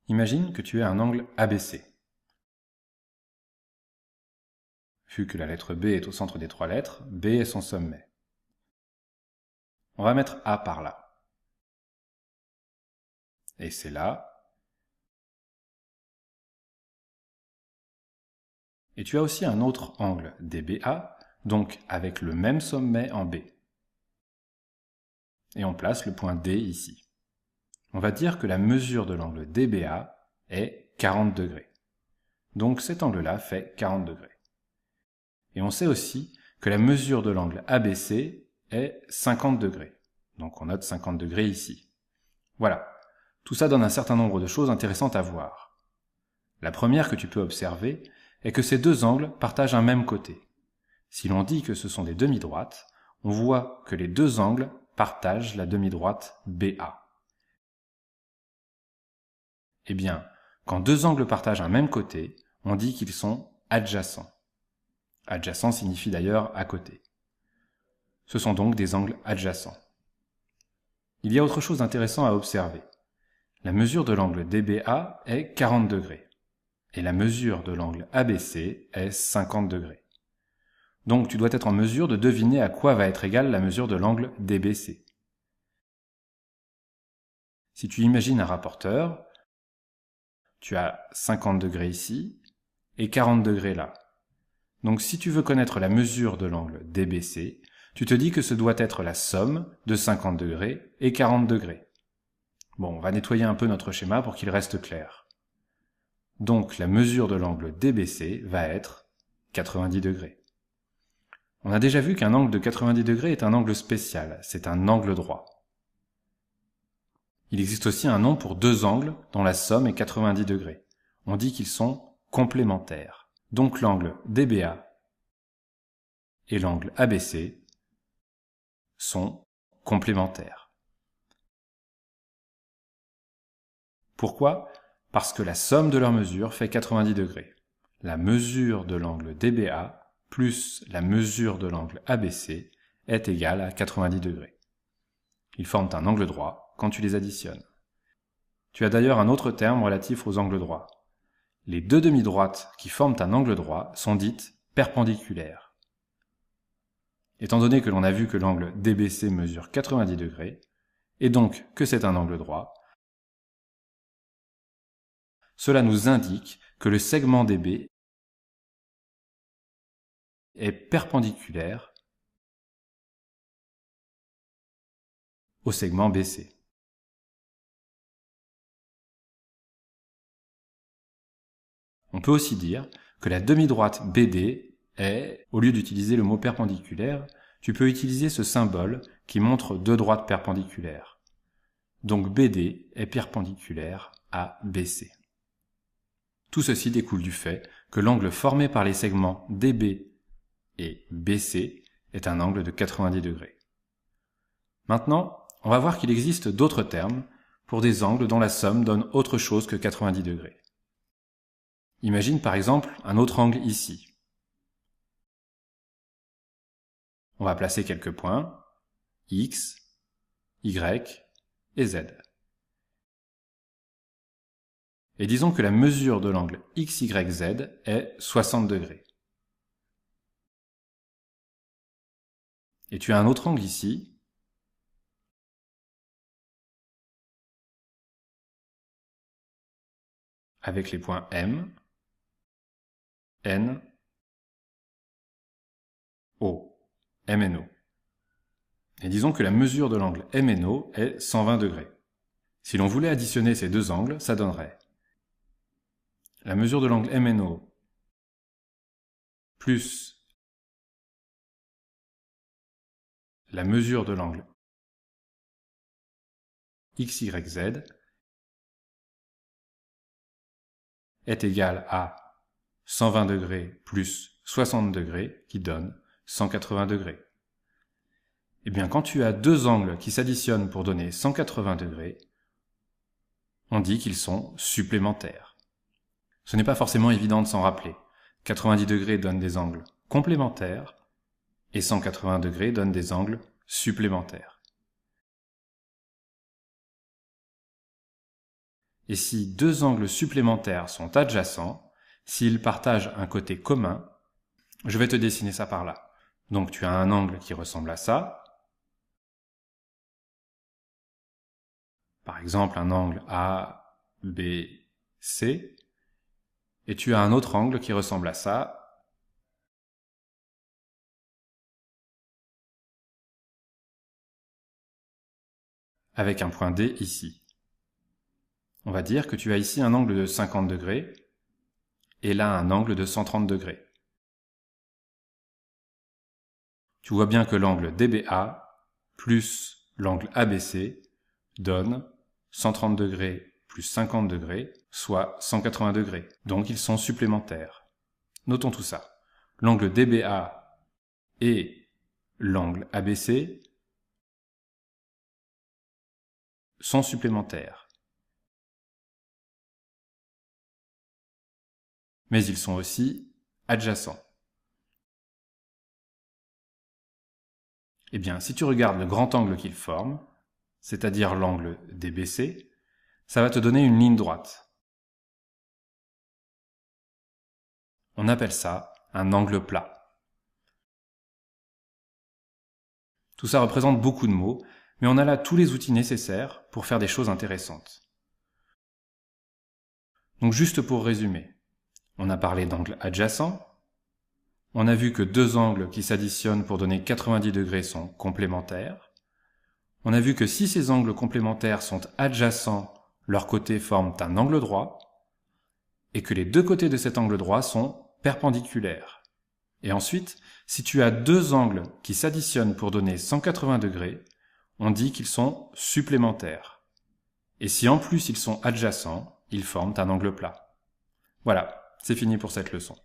Imagine que tu aies un angle ABC. Vu que la lettre B est au centre des trois lettres, B est son sommet. On va mettre A par là. Et c'est là. Et tu as aussi un autre angle DBA, donc avec le même sommet en B. Et on place le point D ici. On va dire que la mesure de l'angle DBA est 40 degrés. Donc cet angle-là fait 40 degrés. Et on sait aussi que la mesure de l'angle ABC est 50 degrés. Donc on note 50 degrés ici. Voilà. Tout ça donne un certain nombre de choses intéressantes à voir. La première que tu peux observer est que ces deux angles partagent un même côté. Si l'on dit que ce sont des demi-droites, on voit que les deux angles partagent la demi-droite BA. Eh bien, quand deux angles partagent un même côté, on dit qu'ils sont adjacents. Adjacent signifie d'ailleurs à côté. Ce sont donc des angles adjacents. Il y a autre chose d'intéressant à observer. La mesure de l'angle DBA est 40 degrés et la mesure de l'angle ABC est 50 degrés. Donc tu dois être en mesure de deviner à quoi va être égale la mesure de l'angle DBC. Si tu imagines un rapporteur, tu as 50 degrés ici et 40 degrés là. Donc si tu veux connaître la mesure de l'angle DBC, tu te dis que ce doit être la somme de 50 degrés et 40 degrés. Bon, on va nettoyer un peu notre schéma pour qu'il reste clair. Donc la mesure de l'angle DBC va être 90 degrés. On a déjà vu qu'un angle de 90 degrés est un angle spécial, c'est un angle droit. Il existe aussi un nom pour deux angles dont la somme est 90 degrés. On dit qu'ils sont complémentaires. Donc l'angle DBA et l'angle ABC sont complémentaires. Pourquoi ? Parce que la somme de leurs mesures fait 90 degrés. La mesure de l'angle DBA plus la mesure de l'angle ABC est égale à 90 degrés. Ils forment un angle droit quand tu les additionnes. Tu as d'ailleurs un autre terme relatif aux angles droits. Les deux demi-droites qui forment un angle droit sont dites perpendiculaires. Étant donné que l'on a vu que l'angle DBC mesure 90 degrés, et donc que c'est un angle droit, cela nous indique que le segment DB est perpendiculaire au segment BC. On peut aussi dire que la demi-droite BD est, au lieu d'utiliser le mot perpendiculaire, tu peux utiliser ce symbole qui montre deux droites perpendiculaires. Donc BD est perpendiculaire à BC. Tout ceci découle du fait que l'angle formé par les segments DB et BC est un angle de 90 degrés. Maintenant, on va voir qu'il existe d'autres termes pour des angles dont la somme donne autre chose que 90 degrés. Imagine par exemple un autre angle ici. On va placer quelques points, X, Y et Z. Et disons que la mesure de l'angle XYZ est 60 degrés. Et tu as un autre angle ici, avec les points M, N, O, M et O. Et disons que la mesure de l'angle M et O est 120 degrés. Si l'on voulait additionner ces deux angles, ça donnerait la mesure de l'angle M et O plus la mesure de l'angle XYZ est égale à 120 degrés plus 60 degrés qui donne 180 degrés. Eh bien, quand tu as deux angles qui s'additionnent pour donner 180 degrés, on dit qu'ils sont supplémentaires. Ce n'est pas forcément évident de s'en rappeler. 90 degrés donne des angles complémentaires et 180 degrés donne des angles supplémentaires. Et si deux angles supplémentaires sont adjacents, s'ils partagent un côté commun, je vais te dessiner ça par là. Donc tu as un angle qui ressemble à ça. Par exemple, un angle ABC. Et tu as un autre angle qui ressemble à ça. Avec un point D ici. On va dire que tu as ici un angle de 50 degrés et là un angle de 130 degrés. Tu vois bien que l'angle DBA plus l'angle ABC donne 130 degrés plus 50 degrés, soit 180 degrés. Donc ils sont supplémentaires. Notons tout ça. L'angle DBA et l'angle ABC sont supplémentaires. Mais ils sont aussi adjacents. Eh bien, si tu regardes le grand angle qu'ils forment, c'est-à-dire l'angle DBC, ça va te donner une ligne droite. On appelle ça un angle plat. Tout ça représente beaucoup de mots, mais on a là tous les outils nécessaires pour faire des choses intéressantes. Donc juste pour résumer, on a parlé d'angles adjacents, on a vu que deux angles qui s'additionnent pour donner 90 degrés sont complémentaires, on a vu que si ces angles complémentaires sont adjacents, leurs côtés forment un angle droit, et que les deux côtés de cet angle droit sont perpendiculaires. Et ensuite, si tu as deux angles qui s'additionnent pour donner 180 degrés, on dit qu'ils sont supplémentaires. Et si en plus ils sont adjacents, ils forment un angle plat. Voilà, c'est fini pour cette leçon.